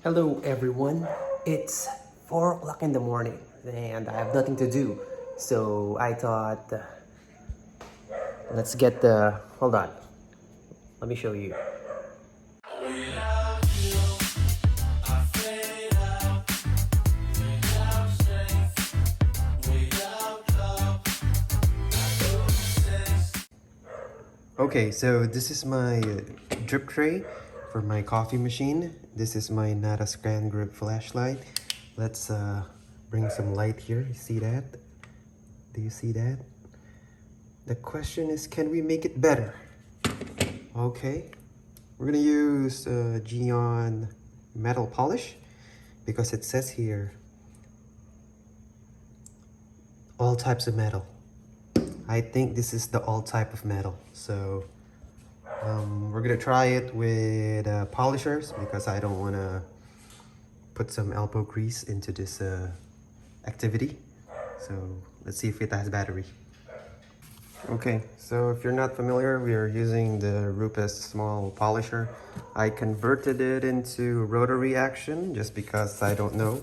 Hello everyone, it's 4 o'clock in the morning and I have nothing to do. So I thought, let's get the, hold on, let me show you. Okay, so this is my drip tray for my coffee machine. This is my Nada Scran Grip flashlight. Let's bring some light here. You see that? Do you see that? The question is, can we make it better? Okay, we're gonna use Gyeon metal polish because it says here all types of metal. I think this is the all type of metal, so we're gonna try it with polishers because I don't want to put some elbow grease into this activity. So let's see if it has battery. Okay, so if you're not familiar, we are using the Rupes small polisher. I converted it into rotary action just because I don't know.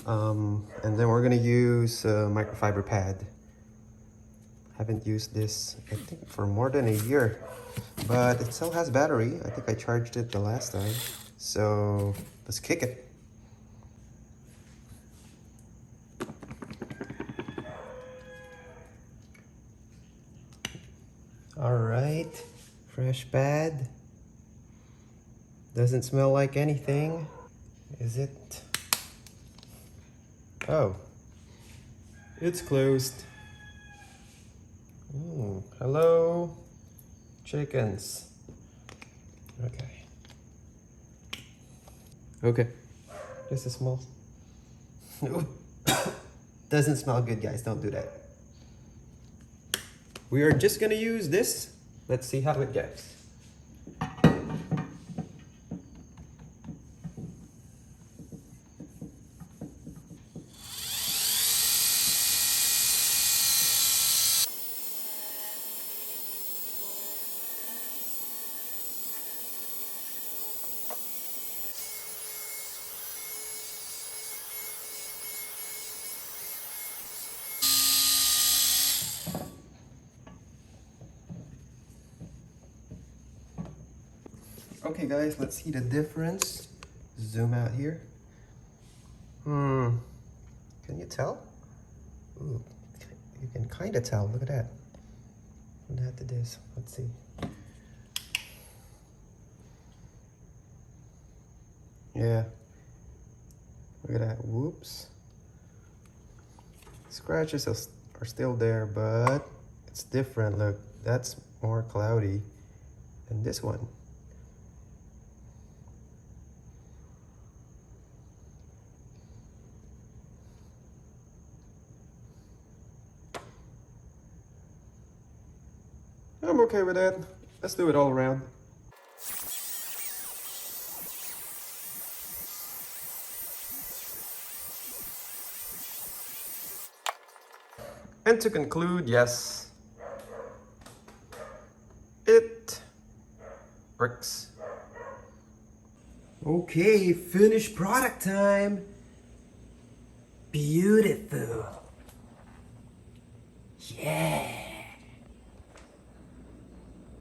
And then we're gonna use a microfiber pad. Haven't used this, I think, for more than a year, but it still has battery. I think I charged it the last time. So let's kick it. All right, fresh pad. Doesn't smell like anything, is it? Oh, it's closed. Hello, chickens. Okay, this is small. Doesn't smell good, guys. Don't do that. We are just gonna use this. Let's see how it goes. Okay guys, let's see the difference. Zoom out here. Can you tell? Ooh, you can kind of tell. Look at that. From that to this. Let's see. Yeah. Look at that. Whoops. Scratches are still there, but it's different. Look, that's more cloudy than this one. I'm okay with that. Let's do it all around. And to conclude, yes, it works. Okay, finished product time. Beautiful. Yeah.